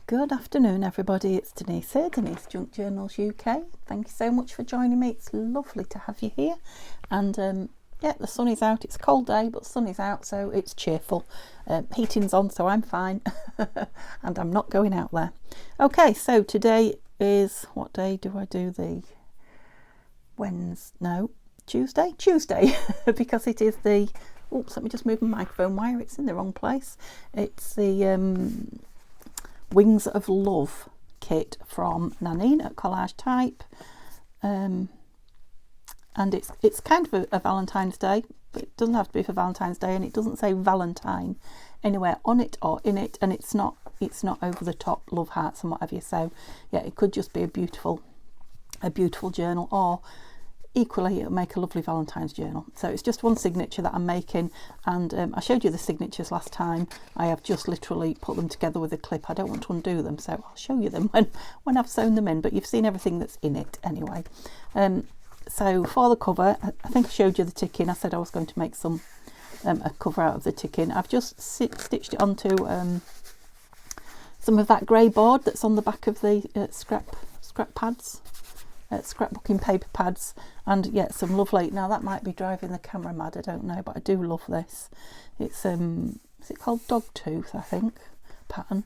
Good afternoon, everybody. It's Denise here, Denise Junk Journals UK. Thank you so much for joining me. It's lovely to have you here. And yeah, the sun is out. It's a cold day, but the sun is out, so it's cheerful. Heating's on, so I'm fine. And I'm not going out there. Okay, so today is, what day do I do the Wednesday? No, Tuesday? Tuesday, because it is the, oops, let me just move my microphone wire. It's in the wrong place. It's the Wings of Love kit from Nanine at Collage Type, and it's kind of a Valentine's Day, but it doesn't have to be for Valentine's Day, and it doesn't say Valentine anywhere on it or in it, and it's not over the top love hearts and whatever you. So yeah, it could just be a beautiful journal, or equally it'll make a lovely Valentine's journal. So it's just one signature that I'm making, and I showed you the signatures last time. I have just literally put them together with a clip. I don't want to undo them, so I'll show you them when I've sewn them in, but you've seen everything that's in it anyway. So for the cover, I think I showed you the ticking. I said I was going to make some a cover out of the ticking. I've just stitched it onto some of that grey board that's on the back of the scrap pads, scrapbooking paper pads, and yeah, some lovely, now that might be driving the camera mad, I don't know, but I do love this. It's is it called Dogtooth, I think, pattern,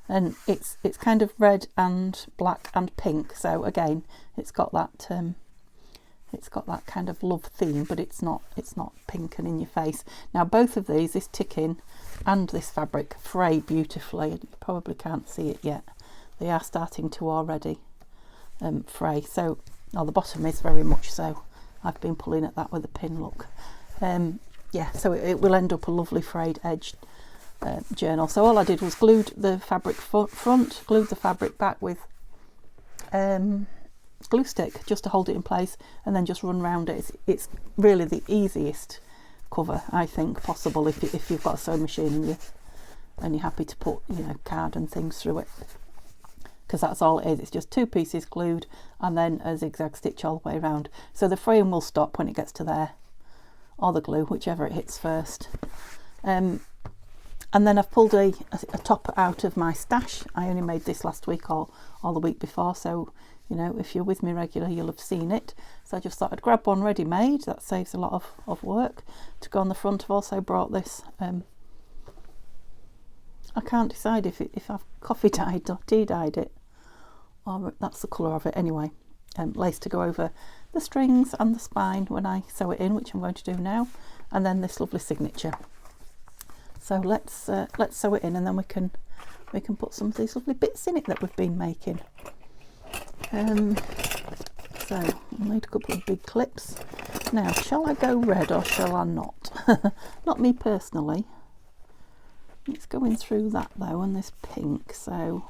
and it's kind of red and black and pink. So again, it's got that kind of love theme, but it's not pink and in your face. Now both of these, this ticking and this fabric, fray beautifully. You probably can't see it yet. They are starting to already fray. So the bottom is very much so. I've been pulling at that with a pin, look. Yeah, so it will end up a lovely frayed edged journal. So all I did was glued the fabric front, glued the fabric back with glue stick just to hold it in place, and then just run round it. It's really the easiest cover, I think, possible if you've got a sewing machine and you're happy to put, you know, card and things through it, because that's all it is. It's just two pieces glued and then a zigzag stitch all the way around. So the frame will stop when it gets to there, or the glue, whichever it hits first. And then I've pulled a top out of my stash. I only made this last week or the week before, so you know, if you're with me regular, you'll have seen it. So I just thought I'd grab one ready made. That saves a lot of work to go on the front. I've also brought this, I can't decide if I've coffee dyed or tea dyed it, or that's the colour of it anyway. Lace to go over the strings and the spine when I sew it in, which I'm going to do now, and then this lovely signature. So let's sew it in, and then we can put some of these lovely bits in it that we've been making. So I'll need a couple of big clips. Now, shall I go red or shall I not? Not me personally. It's going through that though, and this pink, so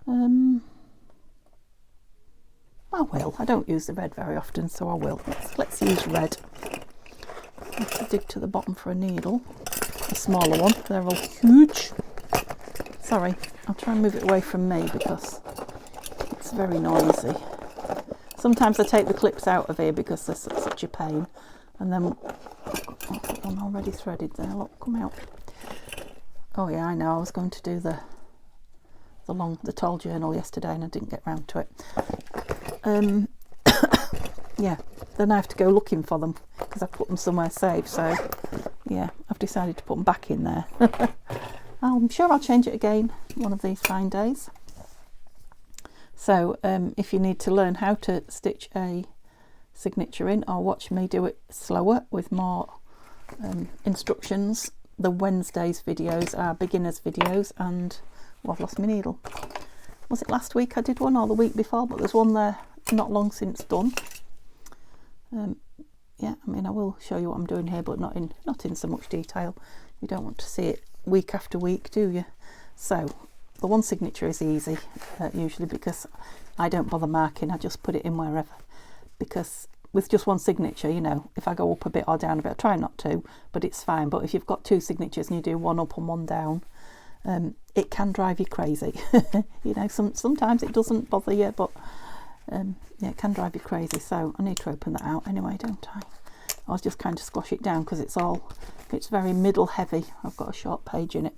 I will. I don't use the red very often, so I will. Let's use red. I have to dig to the bottom for a needle, a smaller one. They're all huge. Sorry, I'll try and move it away from me because it's very noisy. Sometimes I take the clips out of here because they're such a pain. And then I've got one already threaded there. Look, come out. Oh yeah, I know. I was going to do the tall journal yesterday, and I didn't get round to it. Yeah, then I have to go looking for them because I've put them somewhere safe. So yeah, I've decided to put them back in there. I'm sure I'll change it again one of these fine days. So if you need to learn how to stitch a signature in, or watch me do it slower with more instructions, the Wednesday's videos are beginners videos. And I've lost my needle. Was it last week I did one, or the week before? But there's one there not long since done. Yeah, I mean, I will show you what I'm doing here, but not in so much detail. You don't want to see it week after week, do you? So the one signature is easy usually, because I don't bother marking. I just put it in wherever, because with just one signature, you know, if I go up a bit or down a bit, I try not to, but it's fine. But if you've got two signatures and you do one up and one down, it can drive you crazy. You know, sometimes it doesn't bother you, but yeah, it can drive you crazy. So I need to open that out anyway, don't I? I was just kind of squash it down because it's very middle heavy. I've got a short page in it.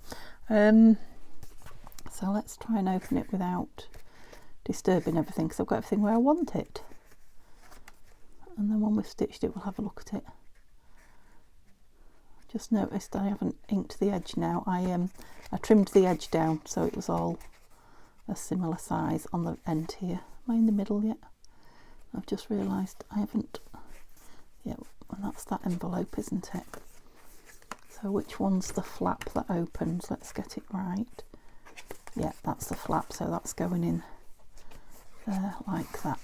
So let's try and open it without disturbing everything, because I've got everything where I want it. And then when we've stitched it, we'll have a look at it. Just noticed I haven't inked the edge now. I trimmed the edge down so it was all a similar size on the end here. Am I in the middle yet? I've just realised I haven't. Yeah, and that's that envelope, isn't it? So which one's the flap that opens? Let's get it right. Yeah, that's the flap, so that's going in there like that.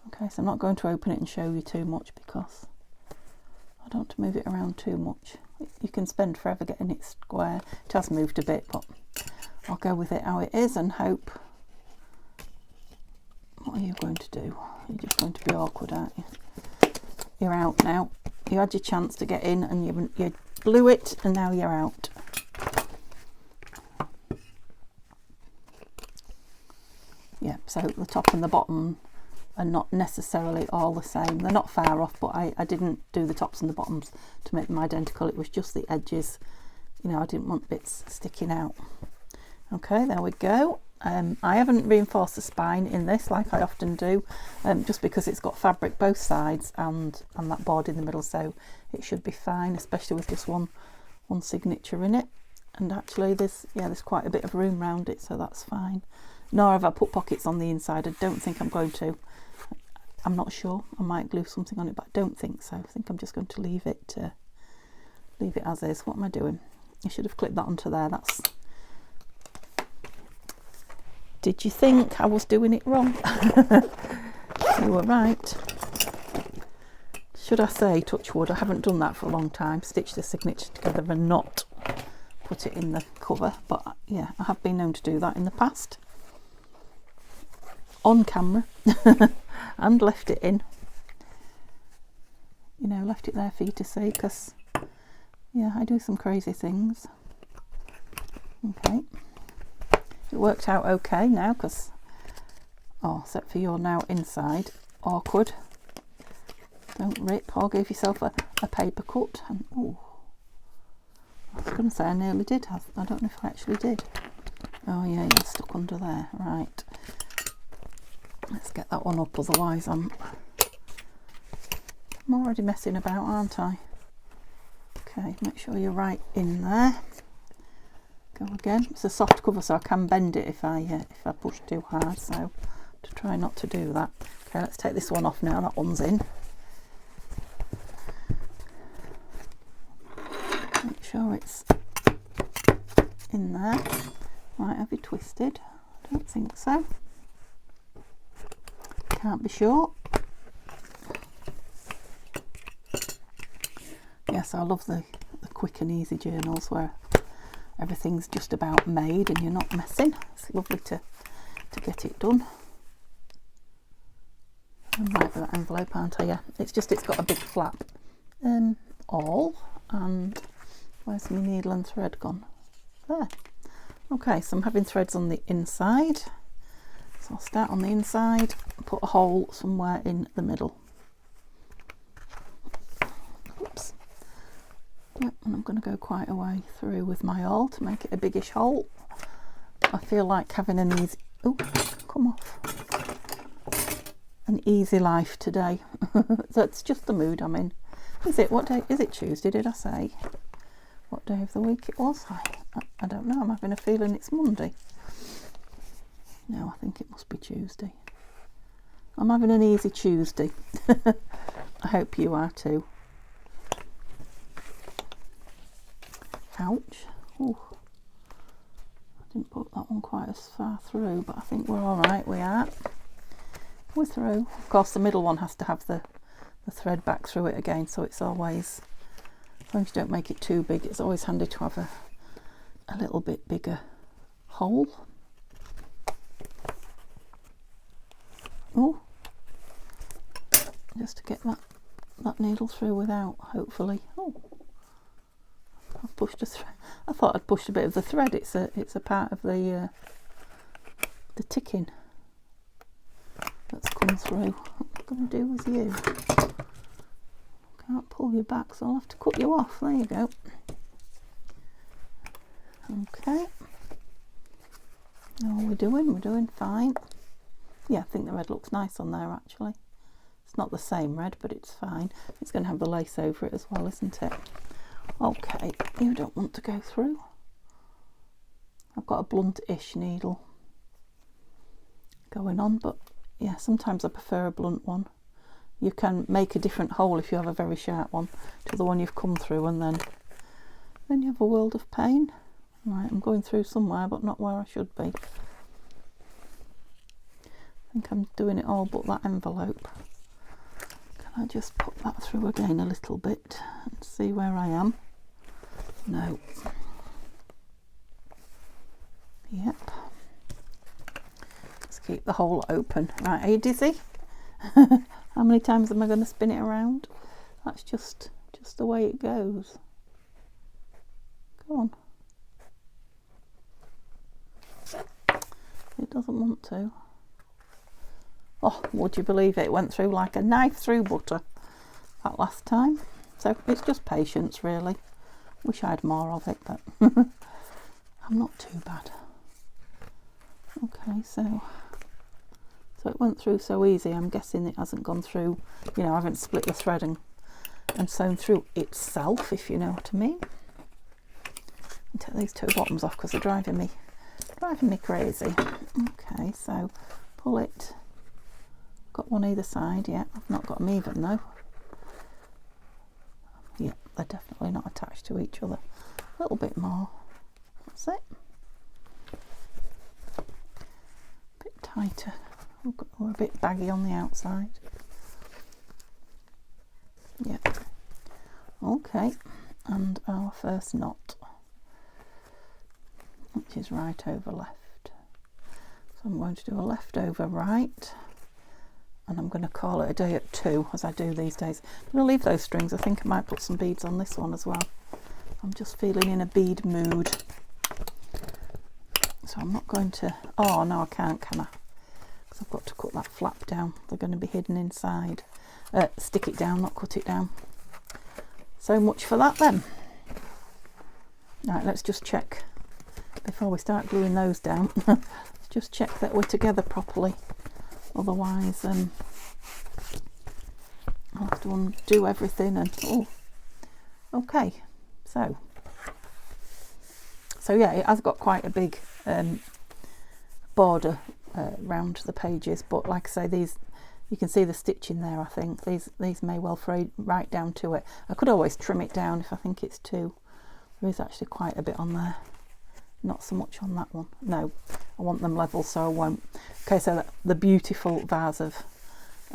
Okay, so I'm not going to open it and show you too much because I don't want to move it around too much. You can spend forever getting it square. It has moved a bit, but I'll go with it how it is and hope. What are you going to do? You're just going to be awkward, aren't you? You're out now. You had your chance to get in and you blew it, and now you're out. Yeah, so the top and the bottom are not necessarily all the same. They're not far off, but I didn't do the tops and the bottoms to make them identical. It was just the edges. You know, I didn't want bits sticking out. Okay, there we go. I haven't reinforced the spine in this like I often do, just because it's got fabric both sides and that board in the middle, so it should be fine, especially with just one signature in it. And actually there's quite a bit of room around it, so that's fine. Nor have I put pockets on the inside. I don't think I'm going to. I'm not sure. I might glue something on it, but I don't think so. I think I'm just going to leave it as is. What am I doing? I should have clipped that onto there. Did you think I was doing it wrong? You were right. Should I say, touch wood, I haven't done that for a long time. Stitch the signature together and not put it in the cover. But yeah, I have been known to do that in the past. On camera. And left it in. You know, left it there for you to see, because yeah, I do some crazy things. Okay. It worked out okay now, because except for you're now inside. Awkward. Don't rip or give yourself a paper cut. And I was going to say I nearly did. I don't know if I actually did. Oh yeah, you're stuck under there. Right. Let's get that one up, otherwise I'm already messing about, aren't I? Okay, make sure you're right in there. Go again. It's a soft cover, so I can bend it if I push too hard, so to try not to do that. Okay, let's take this one off now. That one's in. Make sure it's in there. Right, have you twisted? I don't think so. Can't be sure. Yes, I love the quick and easy journals where everything's just about made and you're not messing. It's lovely to get it done. I'm right with that envelope, aren't I? Yeah, it's got a big flap. And where's my needle and thread gone? There. Okay, so I'm having threads on the inside. So I'll start on the inside, put a hole somewhere in the middle. Oops. Yep, and I'm going to go quite a way through with my awl to make it a biggish hole. I feel like having an easy... Oh, come off. An easy life today. That's just the mood I'm in. Is it? What day? Is it Tuesday, did I say? What day of the week it was? I don't know. I'm having a feeling it's Monday. No, I think it must be Tuesday. I'm having an easy Tuesday. I hope you are too. Ouch. Ooh. I didn't put that one quite as far through, but I think we're all right. We are. We're through. Of course, the middle one has to have the thread back through it again, so it's always, as long as you don't make it too big, it's always handy to have a little bit bigger hole. Oh, just to get that needle through without, hopefully. Oh, I've pushed a thread. I thought I'd pushed a bit of the thread. It's a part of the ticking that's come through. What am I going to do with you? Can't pull you back, so I'll have to cut you off. There you go. Okay. Oh, we're doing fine. Yeah, I think the red looks nice on there actually. It's not the same red, but it's fine. It's going to have the lace over it as well, isn't it? Okay, you don't want to go through. I've got a blunt-ish needle going on, but yeah, sometimes I prefer a blunt one. You can make a different hole if you have a very sharp one to the one you've come through, and then you have a world of pain. Right, I'm going through somewhere, but not where I should be. I think I'm doing it all but that envelope. Can I just put that through again a little bit and see where I am? No. Yep. Let's keep the hole open. Right, are you dizzy? How many times am I going to spin it around? That's just the way it goes. Go on. It doesn't want to. Oh, would you believe it? It went through like a knife through butter that last time. So it's just patience, really. Wish I had more of it, but I'm not too bad. Okay, so it went through so easy. I'm guessing it hasn't gone through, you know, I haven't split the thread and sewn through itself, if you know what I mean. I'll take these two bottoms off because they're driving me crazy. Okay, so pull it. Got one either side. Yeah, I've not got them even though. Yeah, they're definitely not attached to each other. A little bit more. That's it. A bit tighter. Or a bit baggy on the outside. Yeah. Okay, and our first knot, which is right over left. So I'm going to do a left over right, and I'm going to call it a day at 2 as I do these days. I'm going to leave those strings. I think I might put some beads on this one as well. I'm just feeling in a bead mood. So I'm not going to, oh no I can't, can I? Because I've got to cut that flap down. They're going to be hidden inside. Stick it down, not cut it down. So much for that then. Right, let's just check before we start gluing those down. Let's just check that we're together properly. Otherwise, I'll have to undo everything and oh. Okay, so yeah, it has got quite a big border round the pages, but like I say, these you can see the stitch in there. I think these may well fray right down to it. I could always trim it down if I think it's too. There is actually quite a bit on there. Not so much on that one. No, I want them level, so I won't. Okay, so the beautiful vase of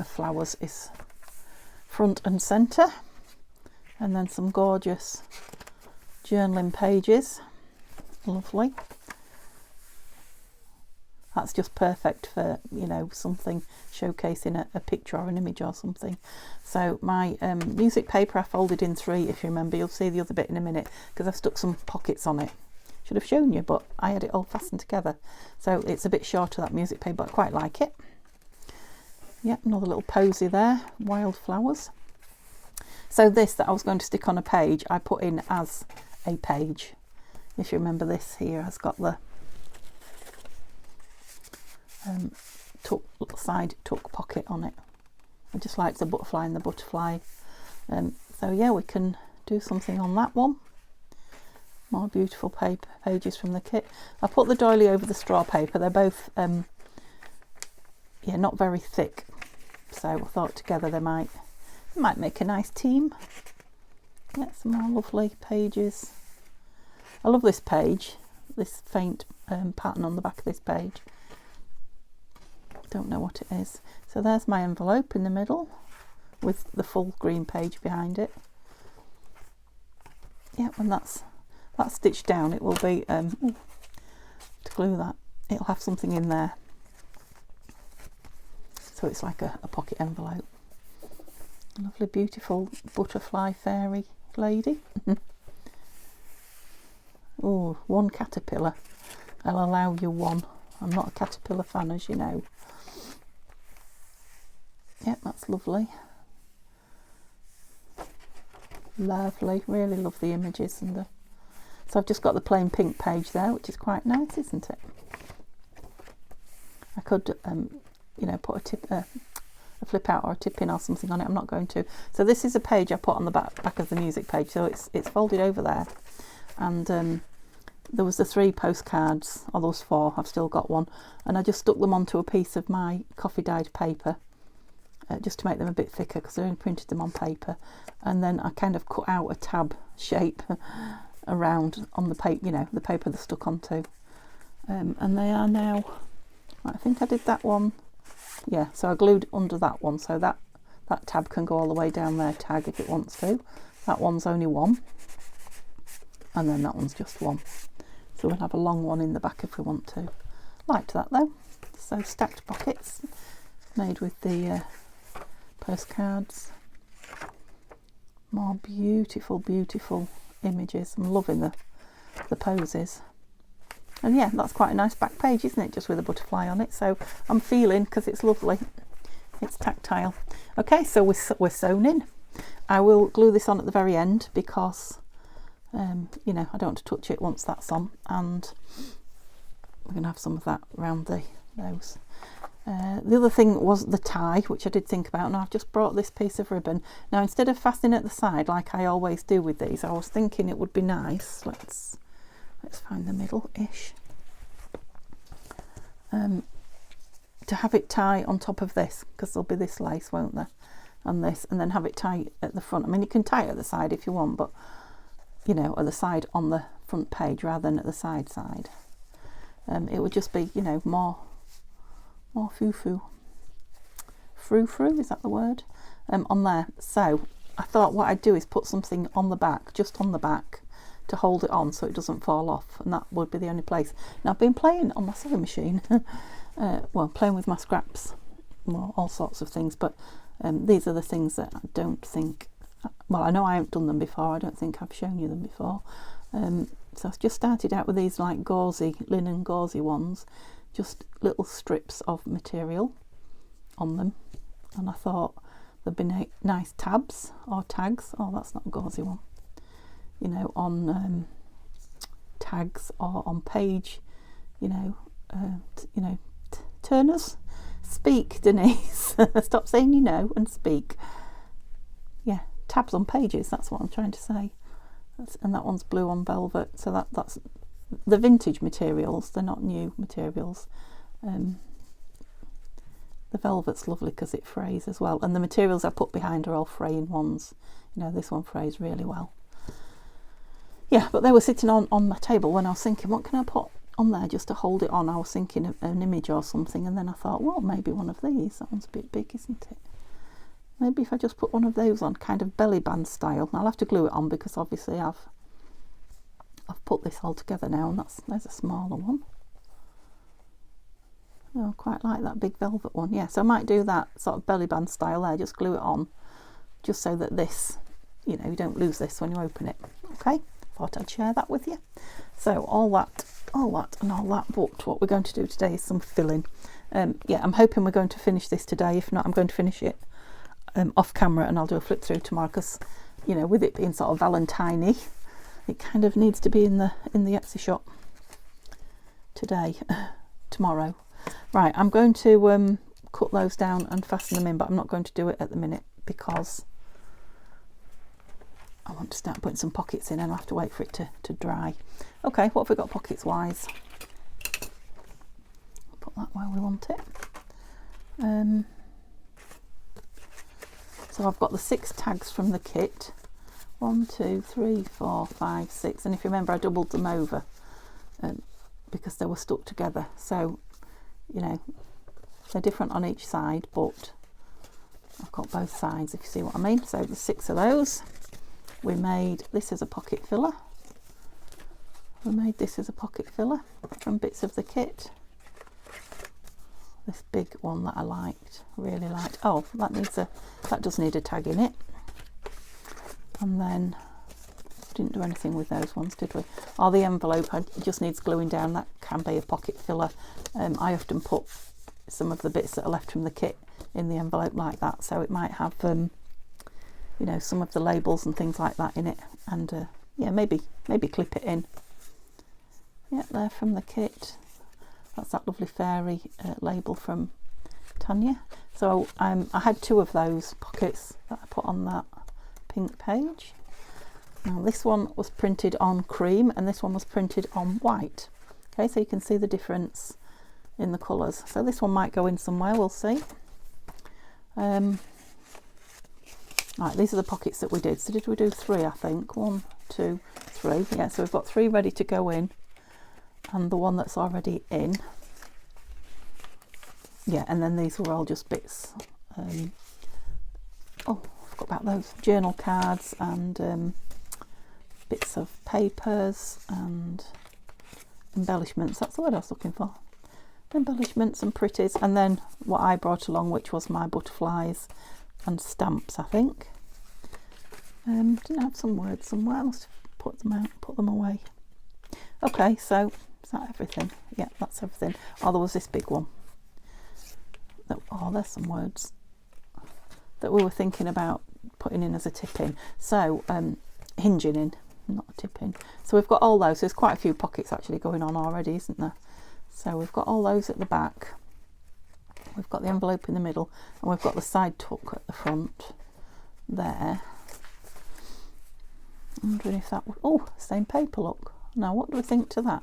flowers is front and centre, and then some gorgeous journaling pages. Lovely. That's just perfect for, you know, something showcasing a picture or an image or something. So my music paper I folded in 3, if you remember. You'll see the other bit in a minute because I've stuck some pockets on it. Should have shown you, but I had it all fastened together. So it's a bit shorter, that music paper, but I quite like it. Yep, another little posy there, wildflowers. So this that I was going to stick on a page, I put in as a page. If you remember, this here has got the side tuck pocket on it. I just like the butterfly and the butterfly. So yeah, we can do something on that one. More beautiful paper pages from the kit. I put the doily over the straw paper. They're both yeah, not very thick, so I thought together they might make a nice team. Yeah, some more lovely pages. I love this page, this faint pattern on the back of this page. Don't know what it is. So there's my envelope in the middle with the full green page behind it. Yeah, when that's stitched down, it will be to glue that, it'll have something in there, so it's like a pocket envelope. A lovely beautiful butterfly fairy lady. Oh, one caterpillar. I'll allow you one. I'm not a caterpillar fan, as you know. Yep, that's lovely. Lovely, really love the images and the. So I've just got the plain pink page there, which is quite nice, isn't it? I could you know, put a flip out or a tip in or something on it. I'm not going to. So this is a page I put on the back of the music page, so it's folded over there. And there was the 3 postcards, or those 4, I've still got one, and I just stuck them onto a piece of my coffee dyed paper just to make them a bit thicker, because I only printed them on paper. And then I kind of cut out a tab shape around on the paper, you know, the paper they're stuck onto. And they are now, I think I did that one, yeah, so I glued under that one, so that tab can go all the way down there, tag, if it wants to. That one's only 1, and then that one's just 1. So we'll have a long one in the back if we want to. Liked that though. So stacked pockets made with the postcards. More beautiful, beautiful images. I'm loving the poses. And yeah, that's quite a nice back page, isn't it? Just with a butterfly on it. So I'm feeling, because it's lovely, it's tactile. Okay, so we're sewn in. I will glue this on at the very end because you know, I don't want to touch it once that's on, and we're going to have some of that around the nose. The other thing was the tie, which I did think about, and I've just brought this piece of ribbon. Now, instead of fastening at the side like I always do with these, I was thinking it would be nice, let's find the middle-ish, to have it tie on top of this, because there'll be this lace, won't there, and this, and then have it tie at the front. I mean, you can tie it at the side if you want, but you know, at the side on the front page rather than at the side. It would just be, you know, more frou-frou, is that the word, on there. So I thought what I'd do is put something on the back, just on the back, to hold it on so it doesn't fall off, and that would be the only place. Now, I've been playing on my sewing machine, well, playing with my scraps, well, all sorts of things, but these are the things that I don't think, well, I know I haven't done them before, I don't think I've shown you them before. So I've just started out with these like gauzy, linen gauzy ones, just little strips of material on them, and I thought there'd be nice tabs or tags, oh, that's not a gauzy one, you know, on tags or on page, you know, turners. Speak, Denise. Stop saying you know and speak. Yeah, tabs on pages, that's what I'm trying to say. And that one's blue on velvet, so that's the vintage materials, they're not new materials. The velvet's lovely because it frays as well, and the materials I put behind are all fraying ones. You know, this one frays really well. Yeah, but they were sitting on my table when I was thinking, what can I put on there just to hold it on? I was thinking of an image or something, and then I thought, well, maybe one of these. That one's a bit big, isn't it? Maybe if I just put one of those on, kind of belly band style. I'll have to glue it on because obviously I've put this all together now, and there's a smaller one. Oh, I quite like that big velvet one. Yeah, so I might do that sort of belly band style there, just glue it on, just so that this, you know, you don't lose this when you open it. Okay, thought I'd share that with you. So all that and all that, but what we're going to do today is some filling. Yeah, I'm hoping we're going to finish this today. If not, I'm going to finish it off camera, and I'll do a flip through tomorrow, because, you know, with it being sort of Valentine-y, it kind of needs to be in the Etsy shop tomorrow. Right, I'm going to cut those down and fasten them in, but I'm not going to do it at the minute because I want to start putting some pockets in, and I'll have to wait for it to dry. Okay, what have we got pockets wise? Put that where we want it. So I've got the 6 tags from the kit. 1, 2, 3, 4, 5, 6, and if you remember, I doubled them over because they were stuck together. So, you know, they're different on each side, but I've got both sides, if you see what I mean. So the 6 of those. We made this as a pocket filler. We made this as a pocket filler from bits of the kit. This big one that I liked, really liked. Oh, that does need a tag in it. And then didn't do anything with those ones, did we? Oh, the envelope just needs gluing down. That can be a pocket filler. I often put some of the bits that are left from the kit in the envelope like that, so it might have you know, some of the labels and things like that in it, and yeah, maybe clip it in. Yeah, they're from the kit. That's that lovely fairy label from Tanya. So I had 2 of those pockets that I put on that pink page. Now this one was printed on cream and this one was printed on white. Okay, so you can see the difference in the colours. So this one might go in somewhere, we'll see. Right, these are the pockets that we did. So did we do 3, I think? 1, 2, 3. Yeah, so we've got 3 ready to go in and the one that's already in. Yeah, and then these were all just bits. Oh, I forgot about those. Journal cards and bits of papers and embellishments. That's the word I was looking for. Embellishments and pretties. And then what I brought along, which was my butterflies and stamps, I think. Didn't have some words somewhere. I must have put them out, put them away. Okay, so is that everything? Yeah, that's everything. Oh, there was this big one. Oh, there's some words that we were thinking about putting in as a tip in. So hinging in, not a tip in. So we've got all those. There's quite a few pockets actually going on already, isn't there? So we've got all those at the back. We've got the envelope in the middle, and we've got the side tuck at the front there. I'm wondering if that would, oh, same paper, look. Now what do we think to that?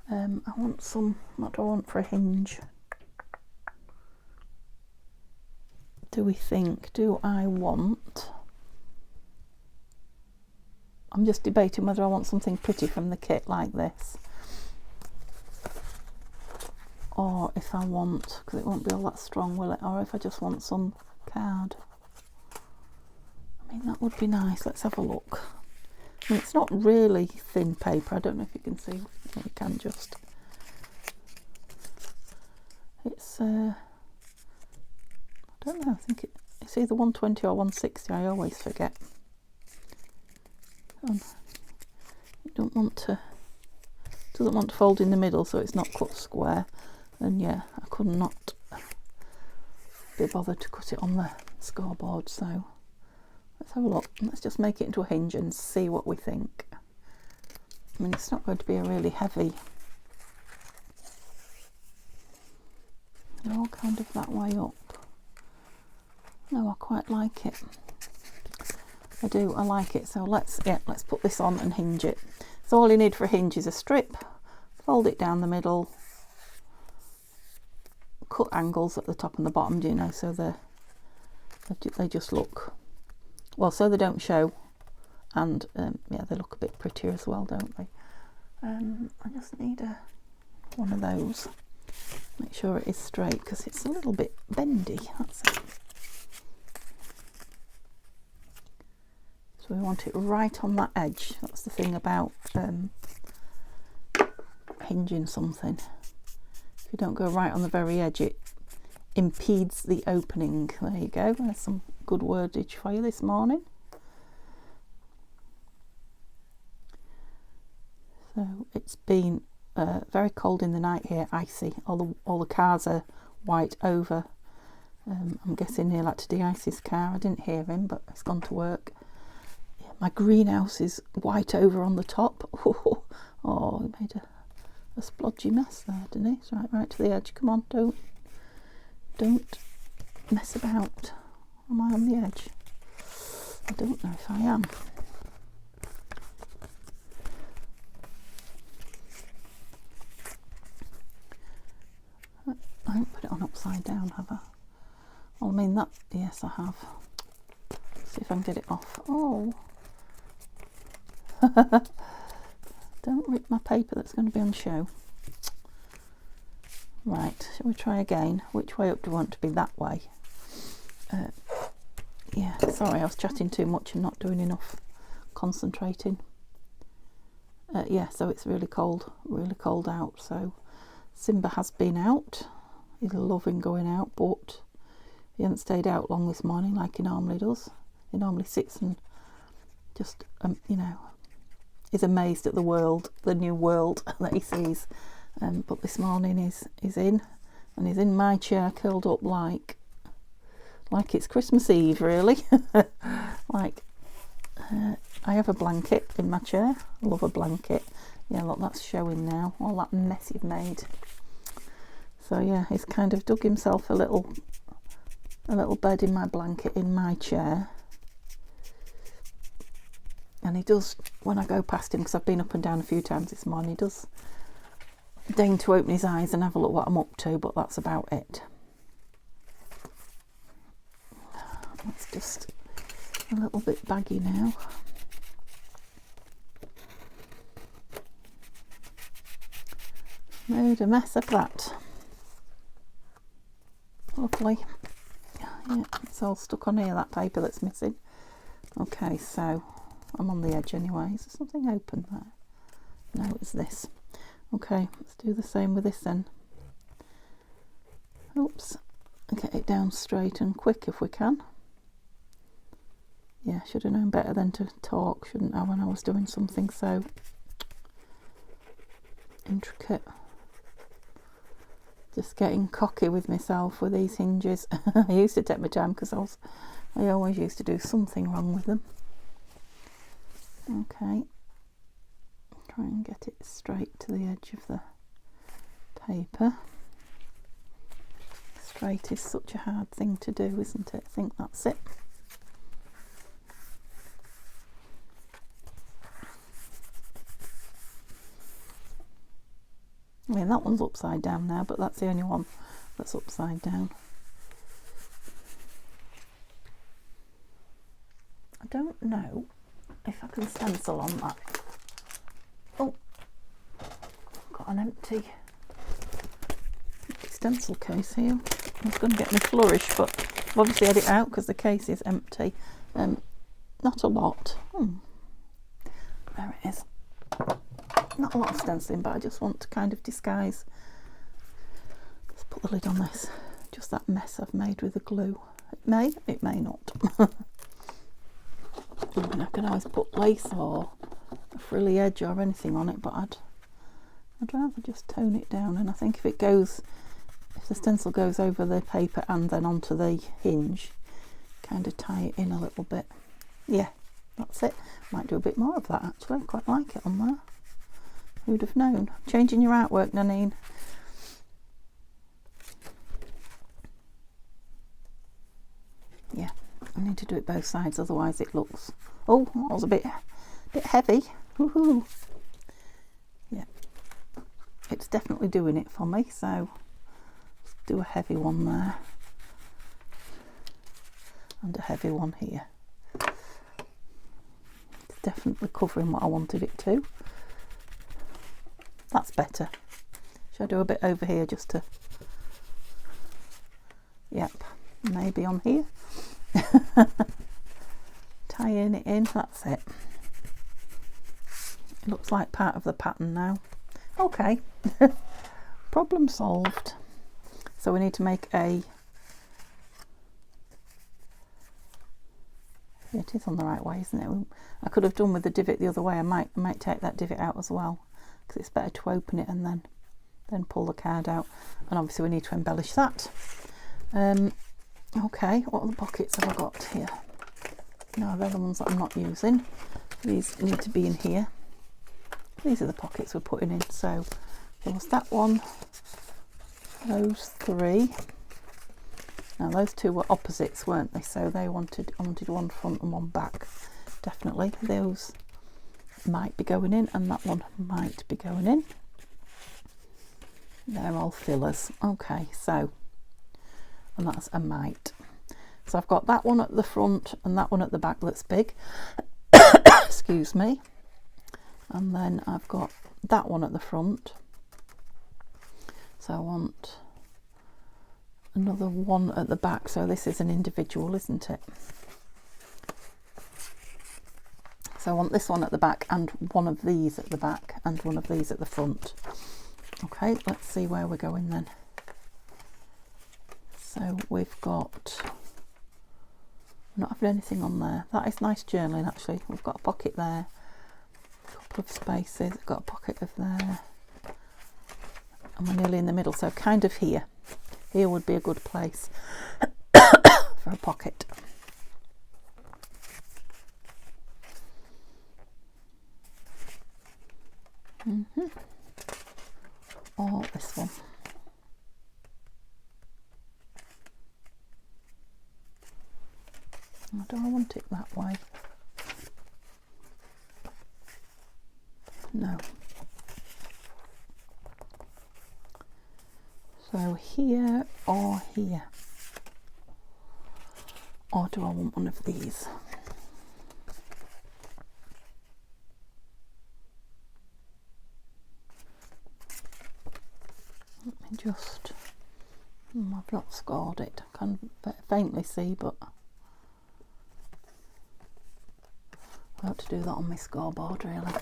I want some, what do I want for a hinge? Do we think, do I want, I'm just debating whether I want something pretty from the kit like this, or if I want, because it won't be all that strong, will it, or if I just want some card. I mean, that would be nice. Let's have a look. I mean, it's not really thin paper. I don't know if you can see. You can just. It's I don't know. I think it's either 120 or 160. I always forget. You don't want to. Doesn't want to fold in the middle, so it's not cut square. And yeah, I could not be bothered to cut it on the scoreboard. So let's have a look. Let's just make it into a hinge and see what we think. I mean, it's not going to be a really heavy. They're all kind of that way up. No, I quite like it. I do, I like it. So let's put this on and hinge it. So all you need for a hinge is a strip, fold it down the middle, cut angles at the top and the bottom, do you know, so they just look, well, so they don't show, and yeah, they look a bit prettier as well, don't they? I just need one of those. Make sure it is straight because it's a little bit bendy, that's it. So we want it right on that edge. That's the thing about hinging something. If you don't go right on the very edge, it impedes the opening. There you go. There's some good wordage for you this morning. So it's been very cold in the night here, icy. All the cars are white over. I'm guessing he'll have to de-ice his car. I didn't hear him, but he's gone to work. Yeah, my greenhouse is white over on the top. Oh, he made a splodgy mess there, didn't he? It's right to the edge. Come on, don't mess about. Am I on the edge? I don't know if I am. I haven't put it on upside down, have I? Well, I mean that, yes I have. Let's see if I can get it off. Oh. Don't rip my paper that's going to be on show. Right, shall we try again? Which way up do we want to be? That way. Yeah, sorry, I was chatting too much and not doing enough concentrating. Yeah, so it's really cold out. So Simba has been out. He's loving going out, but he hasn't stayed out long this morning like he normally does. He normally sits and just, you know, is amazed at the world, the new world that he sees. But this morning he's in, and he's in my chair curled up like it's Christmas Eve, really. Like I have a blanket in my chair. I love a blanket. Yeah, look, that's showing now, all that mess you've made. So yeah, he's kind of dug himself a little bed in my blanket in my chair. And he does, when I go past him, because I've been up and down a few times this morning, he does deign to open his eyes and have a look what I'm up to, but that's about it. It's just a little bit baggy now. Made a mess of that. Lovely. Yeah, it's all stuck on here, that paper that's missing. Okay, so I'm on the edge anyway. Is there something open there? No, it's this. Okay, let's do the same with this then. Oops. Get it down straight and quick if we can. Yeah, should have known better than to talk, shouldn't I, when I was doing something so intricate. Just getting cocky with myself with these hinges. I used to take my time because I always used to do something wrong with them. Okay, try and get it straight to the edge of the paper. Straight is such a hard thing to do, isn't it? I think that's it. I mean, that one's upside down now, but that's the only one that's upside down. I don't know if I can stencil on that. Oh, got an empty stencil case here. I was going to get my flourish, but I've obviously had it out because the case is empty. Not a lot. There it is. Not a lot of stenciling, but I just want to kind of disguise. Let's put the lid on this. Just that mess I've made with the glue. It may not. I mean, I can always put lace or a frilly edge or anything on it, but I'd rather just tone it down. And I think if the stencil goes over the paper and then onto the hinge, kind of tie it in a little bit. Yeah, that's it. Might do a bit more of that actually. I quite like it on there. Who'd have known? Changing your artwork, Nanine. Yeah, I need to do it both sides, otherwise it looks... Oh, that was a bit heavy. Woohoo! Yeah, it's definitely doing it for me, so let's do a heavy one there. And a heavy one here. It's definitely covering what I wanted it to. That's better. Should I do a bit over here just to... Yep, maybe on here. Tying it in, that's it. It looks like part of the pattern now. Okay, problem solved. So we need to make a... It is on the right way, isn't it? I could have done with the divot the other way. I might take that divot out as well, because it's better to open it and then pull the card out. And obviously we need to embellish that. Okay, what other pockets have I got here? No, they're the ones that I'm not using. These need to be in here. These are the pockets we're putting in. So there was that one, those three. Now those two were opposites, weren't they? So I wanted one front and one back. Definitely. Those might be going in and that one might be going in. They're all fillers. Okay, so, and that's a might. So I've got that one at the front and that one at the back that's big. Excuse me. And then I've got that one at the front. So I want another one at the back. So this is an individual, isn't it? So I want this one at the back and one of these at the back and one of these at the front. Okay, let's see where we're going then. So we've got... not having anything on there. That is nice journaling actually. We've got a pocket there, a couple of spaces, I've got a pocket of there, and we're nearly in the middle, so kind of here would be a good place for a pocket. or this one. I don't want it that way. No. So here or here. Or do I want one of these? Let me just... I've not scored it. I can faintly see, but I have to do that on my scoreboard, really.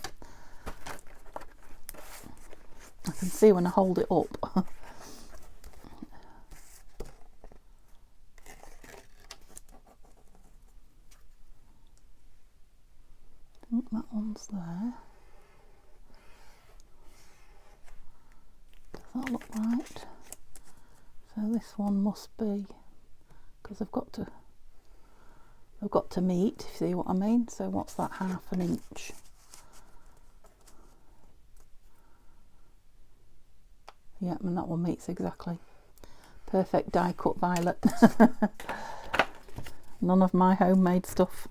I can see when I hold it up. I think that one's there. Does that look right? So this one must be, because I've got to meet, if you see what I mean. So what's that, half an inch? Yeah, and that one meets exactly. Perfect die cut violet. None of my homemade stuff.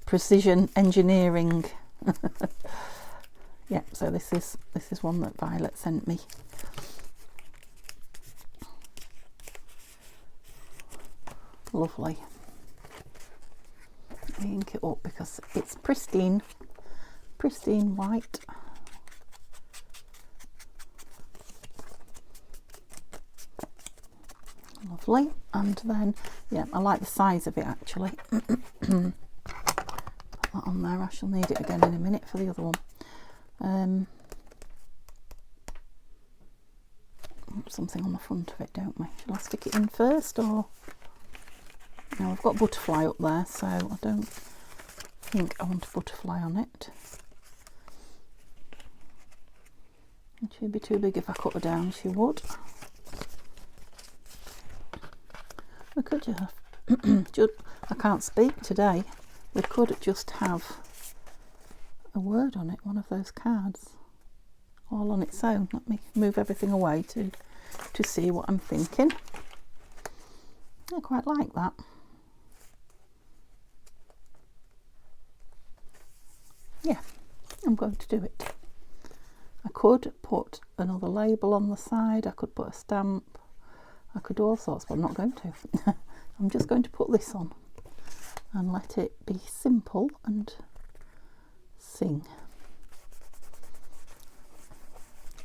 Precision engineering. Yeah, so this is one that Violet sent me. Lovely. Let me ink it up because it's pristine white. Lovely. And then, yeah, I like the size of it actually. Put that on there. I shall need it again in a minute for the other one. Something on the front of it, don't we? Shall I stick it in first, or no? I've got butterfly up there, so I don't think I want a butterfly on it. It should be too big if I cut her down. She would. We could just I can't speak today. We could just have a word on it, one of those cards, all on its own. Let me move everything away to see what I'm thinking. I quite like that. Yeah, I'm going to do it. I could put another label on the side, I could put a stamp, I could do all sorts, but I'm not going to. I'm just going to put this on and let it be simple and sing.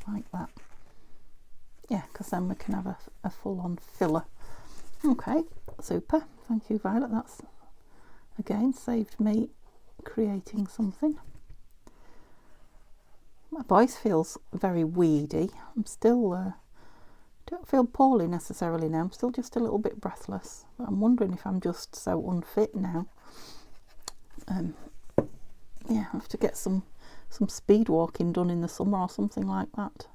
Like that. Yeah, because then we can have a full-on filler. Okay, super. Thank you, Violet. That's, again, saved me creating something. My voice feels very weedy. I'm still... don't feel poorly necessarily now. I'm still just a little bit breathless. But I'm wondering if I'm just so unfit now. Yeah, I have to get some speed walking done in the summer or something like that.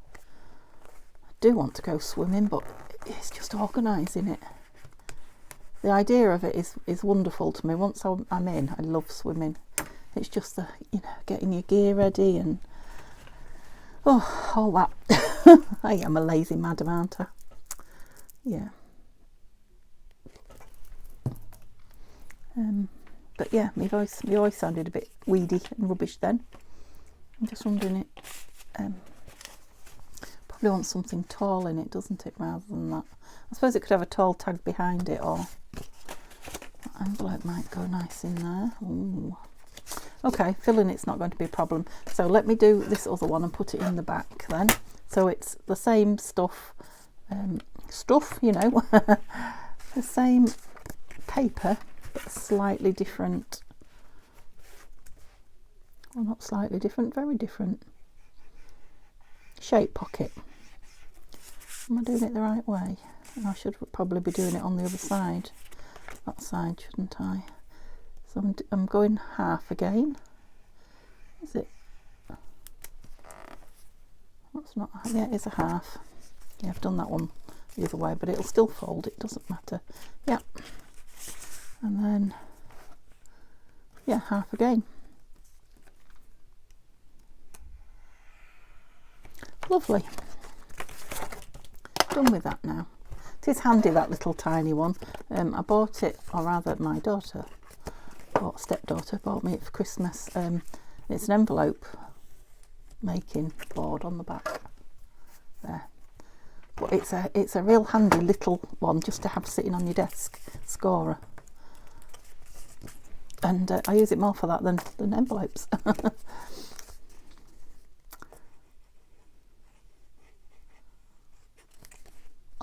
I do want to go swimming, but it's just organising it. The idea of it is wonderful to me. Once I'm in, I love swimming. It's just the, getting your gear ready and all that. I am a lazy madam, aren't I? Yeah. But yeah, my voice sounded a bit weedy and rubbish then. I'm just wondering it. Probably wants something tall in it, doesn't it, rather than that. I suppose it could have a tall tag behind it, or that envelope might go nice in there. Ooh. Okay, filling it's not going to be a problem. So let me do this other one and put it in the back then. So it's the same stuff, the same paper, but slightly different. Well, not slightly different, very different shape pocket. Am I doing it the right way? I should probably be doing it on the other side. That side, shouldn't I? So I'm going half again. Is it? That's not. Yeah, it is a half. Yeah, I've done that one the other way, but it'll still fold. It doesn't matter. Yeah. And then, yeah, half again. Lovely. done with that now. It is handy, that little tiny one. I bought it, or rather my daughter, or stepdaughter, bought me it for Christmas. It's an envelope making board on the back there. But it's a real handy little one just to have sitting on your desk, scorer. And I use it more for that than envelopes.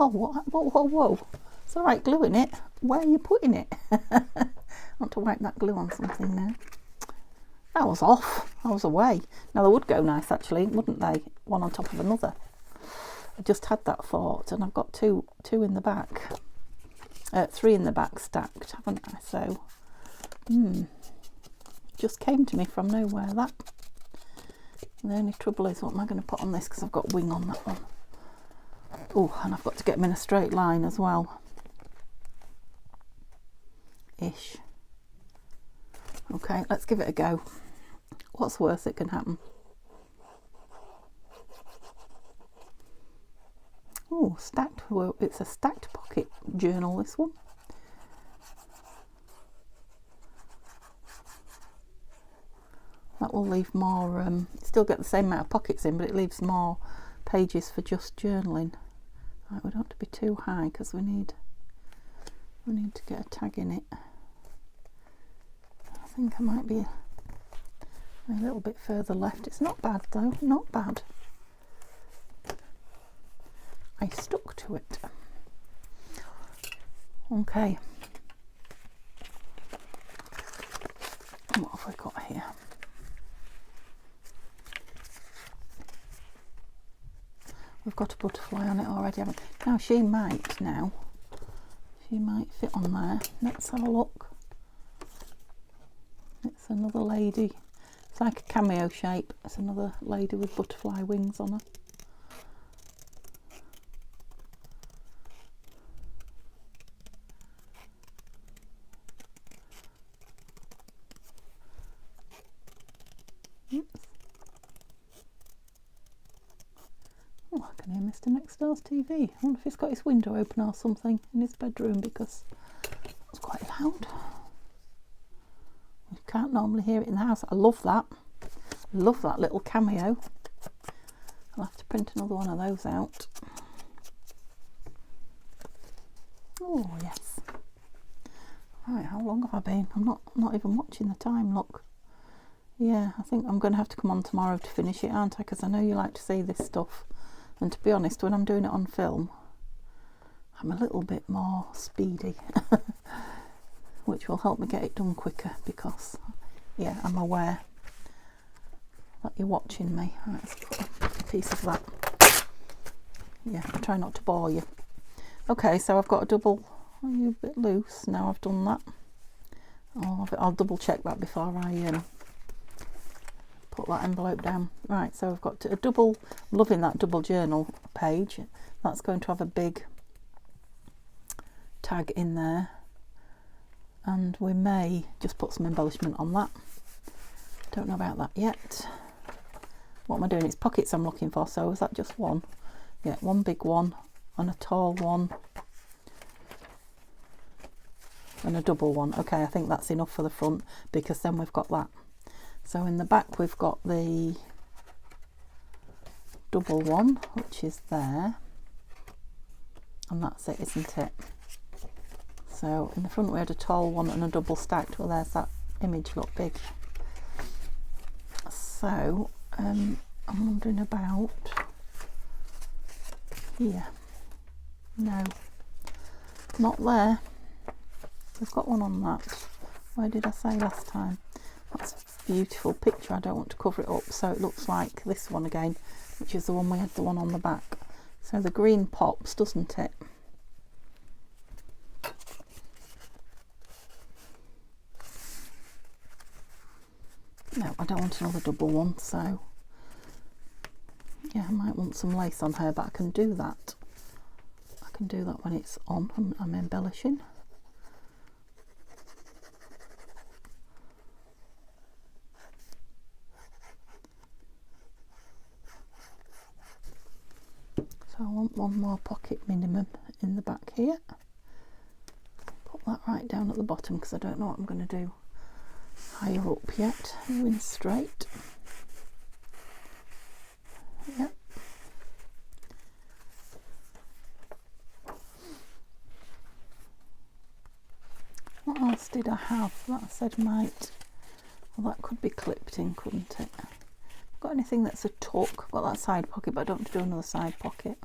Oh, whoa. It's all right gluing it. Where are you putting it? I want to wipe that glue on something now. That was off. I was away. Now they would go nice actually, wouldn't they? One on top of another. I just had that thought, and I've got two in the back. 3 in the back stacked, haven't I? So, just came to me from nowhere, that. The only trouble is, what am I going to put on this? Because I've got wing on that one. Oh, and I've got to get them in a straight line as well. Ish. Okay, let's give it a go. What's worse that can happen? Oh, stacked. Well, it's a stacked pocket journal, this one. That will leave more, still get the same amount of pockets in, but it leaves more pages for just journaling. Right, we don't want to be too high because we need to get a tag in it. I think I might be a little bit further left. It's not bad though, not bad. I stuck to it. Okay. What have we got here? We've got a butterfly on it already, haven't we? Now she might fit on there. Let's have a look. It's another lady. It's like a cameo shape. It's another lady with butterfly wings on her. Oh, I can hear Mr. Next Door's TV. I wonder if he's got his window open or something in his bedroom, because it's quite loud. You can't normally hear it in the house. I love that. Love that little cameo. I'll have to print another one of those out. Oh yes. Right, how long have I been? I'm not even watching the time, look. Yeah, I think I'm going to have to come on tomorrow to finish it, aren't I? Because I know you like to see this stuff. And to be honest, when I'm doing it on film, I'm a little bit more speedy. Which will help me get it done quicker, because, yeah, I'm aware that you're watching me. Right, let's put a piece of that. Yeah, I try not to bore you. Okay, so I've got a double. Are you a bit loose? Now I've done that. Oh, I'll double check that before I put that envelope down. Right, so I've got a double. Loving that double journal page. That's going to have a big tag in there, and we may just put some embellishment on that. Don't know about that yet. What am I doing? It's pockets I'm looking for. So is that just one? Yeah, one big one and a tall one and a double one. Okay, I think that's enough for the front, because then we've got that. So in the back we've got the double one, which is there, and that's it, isn't it? So in the front we had a tall one and a double stacked. Well, there's that image, look big. So I'm wondering about here. No, not there. We've got one on that. Where did I say last time? That's a beautiful picture. I don't want to cover it up, so it looks like this one again, which is the one we had, the one on the back. So the green pops, doesn't it? No, I don't want another double one, so yeah, I might want some lace on her, but I can do that. I can do that when it's on. I'm embellishing. So So I want one more pocket minimum in the back here. Put that right down at the bottom because I don't know what I'm going to do higher up yet. In straight. Yep. What else did I have that I said might? Well, that could be clipped in, couldn't it? Got anything that's a tuck? I've got that side pocket, but I don't want to do another side pocket.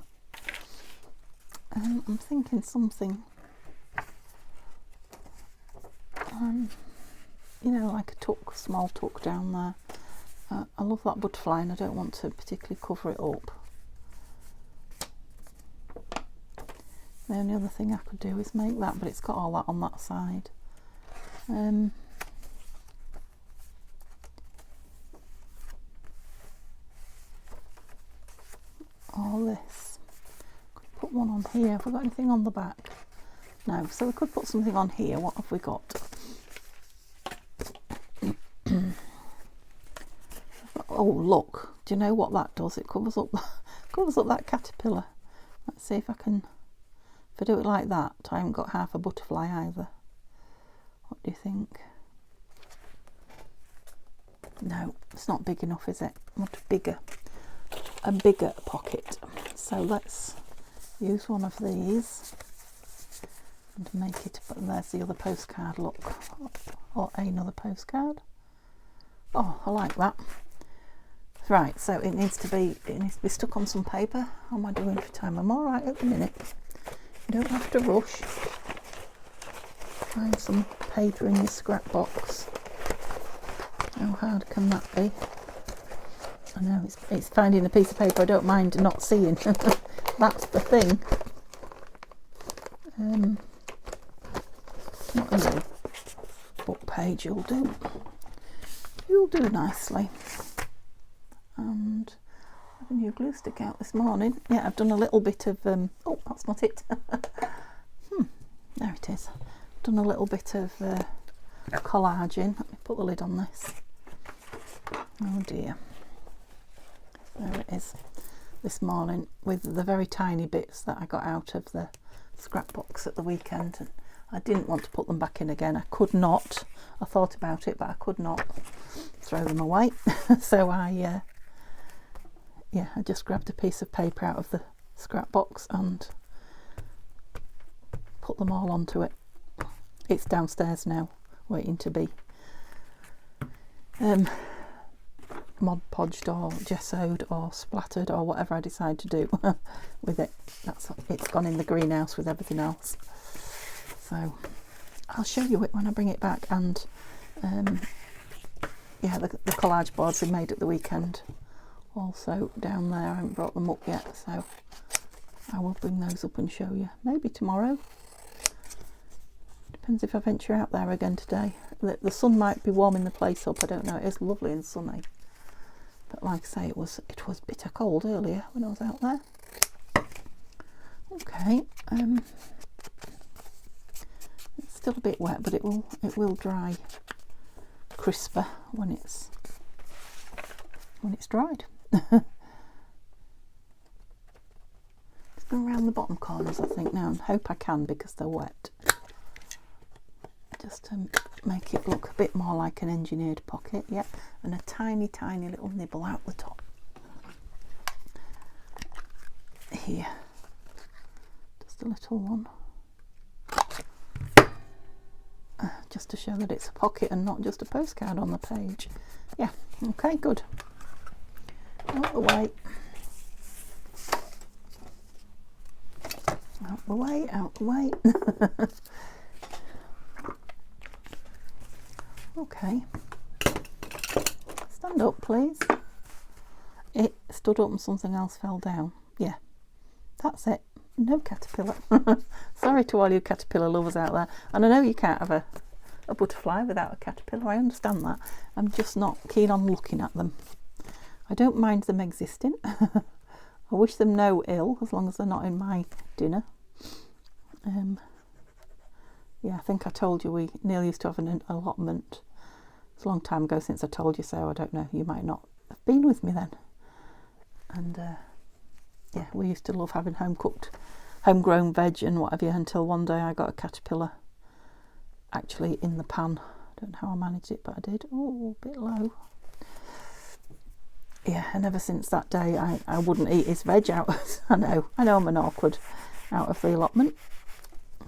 I'm thinking something, you know, like a tuck, small tuck down there. I love that butterfly and I don't want to particularly cover it up. The only other thing I could do is make that, but it's got all that on that side. All this. Could put one on here. Have we got anything on the back? No, so we could put something on here. What have we got? Oh, look, do you know what that does? It covers up that caterpillar. Let's see if I can, if I do it like that, I haven't got half a butterfly either. What do you think? No, it's not big enough, is it? I want a bigger pocket. So let's use one of these and make it, but there's the other postcard, look, or another postcard. Oh, I like that. Right, so it needs to be stuck on some paper. How am I doing for time? I'm all right at the minute. You don't have to rush. Find some paper in your scrap box. How hard can that be? I know it's finding a piece of paper I don't mind not seeing. That's the thing. Not a little book page. You'll do nicely. And I have a new glue stick out this morning. Yeah, I've done a little bit of oh, that's not it. There it is. Done a little bit of collaging. Let me put the lid on this. Oh dear. There it is. This morning with the very tiny bits that I got out of the scrap box at the weekend, and I didn't want to put them back in again. I could not. I thought about it, but I could not throw them away. So I just grabbed a piece of paper out of the scrap box and put them all onto it. It's downstairs now, waiting to be Mod Podged or gessoed or splattered or whatever I decide to do with it. It's gone in the greenhouse with everything else. So I'll show you it when I bring it back. And yeah, the collage boards we made at the weekend also down there. I haven't brought them up yet, so I will bring those up and show you. Maybe tomorrow. Depends if I venture out there again today. The sun might be warming the place up. I don't know. It is lovely and sunny. But like I say, it was bitter cold earlier when I was out there. Okay, it's still a bit wet, but it will dry crisper when it's dried. Just go around the bottom corners, I think now, and hope I can because they're wet. Just to make it look a bit more like an engineered pocket, yeah, and a tiny little nibble out the top here, just a little one, just to show that it's a pocket and not just a postcard on the page. Yeah, okay, good. Out the way, out the way, out the way. Okay, stand up please. It stood up and something else fell down. Yeah, that's it. No caterpillar. Sorry to all you caterpillar lovers out there. And I know you can't have a butterfly without a caterpillar. I understand that. I'm just not keen on looking at them. I don't mind them existing. I wish them no ill as long as they're not in my dinner. Yeah, I think I told you we nearly used to have an allotment. It's a long time ago since I told you so. I don't know. You might not have been with me then. And yeah, we used to love having homegrown veg and whatever, until one day I got a caterpillar actually in the pan. I don't know how I managed it, but I did. Oh, a bit low. Yeah, and ever since that day I wouldn't eat his veg out. I know I'm an awkward out of the allotment.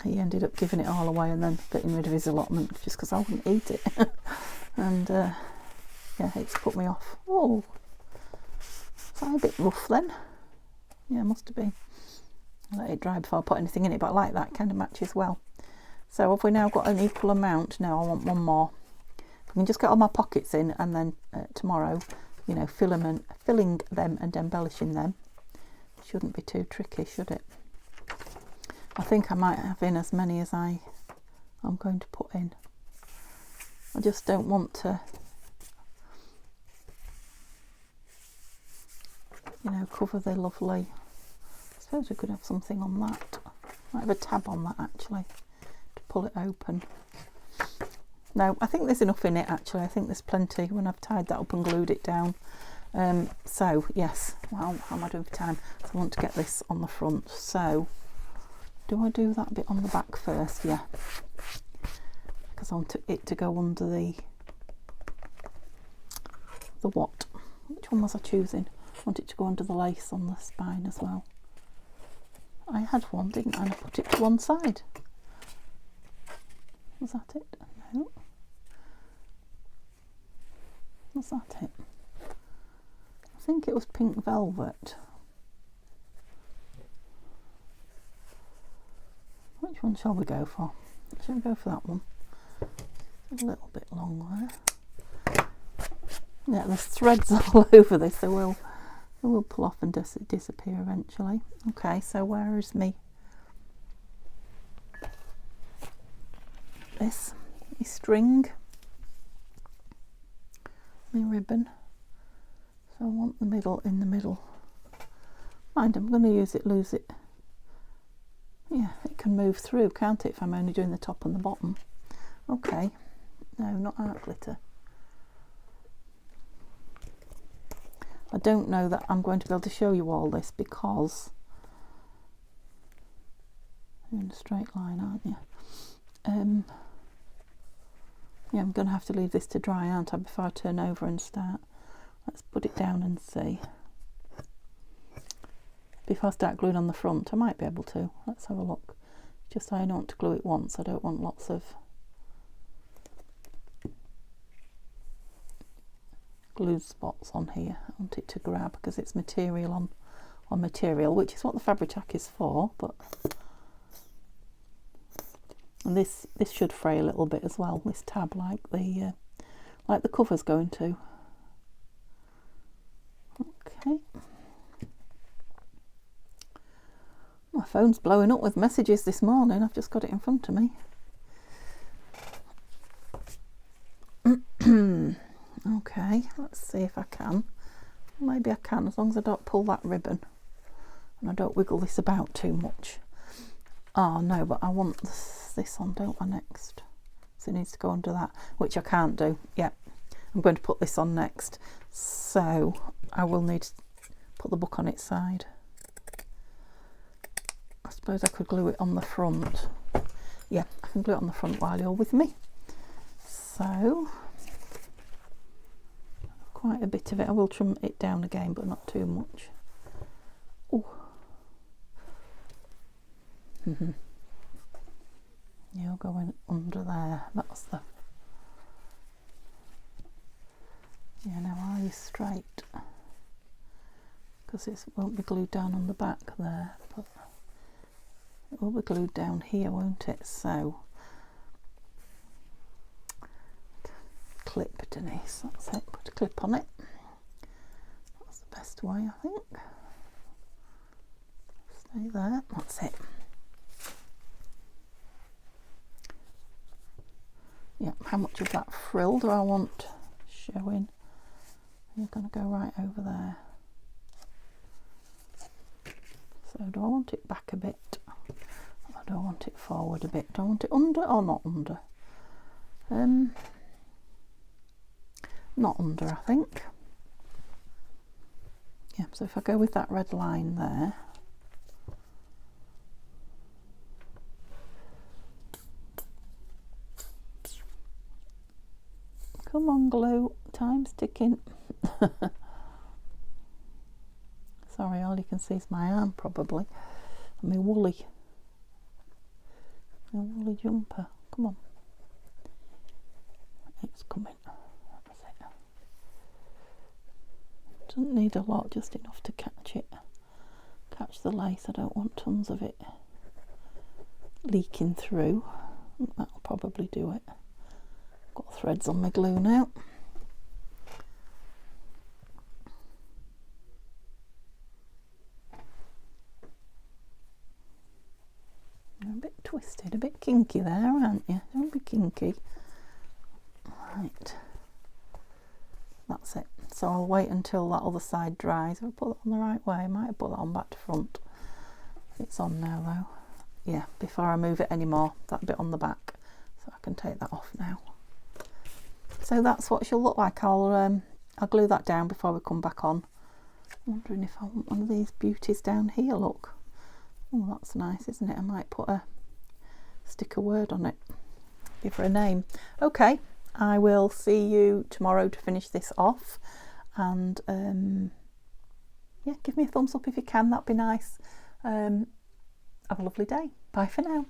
He ended up giving it all away and then getting rid of his allotment just because I wouldn't eat it. And yeah, it's put me off. Oh, is that a bit rough then? Yeah, must have been. I let it dry before I put anything in it, but I like that kind of matches well. So have we now got an equal amount? No, I want one more. I can just get all my pockets in, and then tomorrow, you know, filling them and embellishing them. Shouldn't be too tricky, should it? I think I might have in as many as I'm going to put in. I just don't want to, you know, cover the lovely. I suppose we could have something on that. Might have a tab on that actually to pull it open. No, I think there's enough in it actually. I think there's plenty when I've tied that up and glued it down. So yes, well, how am I doing for time? So I want to get this on the front. So do I do that bit on the back first? Yeah, because I want it to go under the what? Which one was I choosing? I want it to go under the lace on the spine as well. I had one, didn't I? And I put it to one side. Was that it? No. Was that it? I think it was pink velvet. Which one shall we go for? Shall we go for that one? A little bit long there. Yeah, there's threads all over this. They will pull off and disappear eventually. Okay, so where is me? This string, my ribbon. So I want the middle in the middle. Mind, I'm going to lose it. Yeah, it can move through, can't it, if I'm only doing the top and the bottom? Okay, no, not art glitter. I don't know that I'm going to be able to show you all this because you're in a straight line, aren't you? Yeah, I'm going to have to leave this to dry, aren't I, before I turn over and start. Let's put it down and see. Before I start gluing on the front, I might be able to. Let's have a look. Just I don't want to glue it once. I don't want lots of glue spots on here. I want it to grab because it's material on material, which is what the Fabri-Tac is for. But and this should fray a little bit as well. This tab, like the cover's going to. Okay. My phone's blowing up with messages this morning. I've just got it in front of me. Okay, let's see if I can. Maybe I can, as long as I don't pull that ribbon and I don't wiggle this about too much. Oh no, but I want this on, don't I, next? So it needs to go under that, which I can't do. Yeah, I'm going to put this on next. So I will need to put the book on its side. I suppose I could glue it on the front. Yeah, I can glue it on the front while you're with me. So quite a bit of it. I will trim it down again, but not too much. Oh. You're going under there. That's the. Yeah, now are you straight? Because it won't be glued down on the back there, but it will be glued down here, won't it? So clip, Denise, that's it. Put a clip on it. That's the best way, I think. Stay there, that's it. Yeah, how much of that frill do I want showing? You're going to go right over there. So do I want it back a bit? Or do I want it forward a bit? Do I want it under or not under? Not under, I think. Yeah, so if I go with that red line there, come on glue, time's ticking. Sorry, all you can see is my arm probably, and my woolly jumper. Come on, it's coming. That's it. Doesn't need a lot, just enough to catch the lace. I don't want tons of it leaking through. That'll probably do it. Got threads on my glue now. You're a bit twisted, a bit kinky there, aren't you? Don't be kinky. Right, that's it. So I'll wait until that other side dries. I'll put it on the right way. I might have put that on back to front. It's on now though. Yeah, before I move it anymore, that bit on the back. So I can take that off now. So that's what she'll look like. I'll glue that down before we come back on. I'm wondering if I want one of these beauties down here, look. Oh, that's nice, isn't it? I might stick a word on it. Give her a name. Okay, I will see you tomorrow to finish this off. And yeah, give me a thumbs up if you can, that'd be nice. Have a lovely day. Bye for now.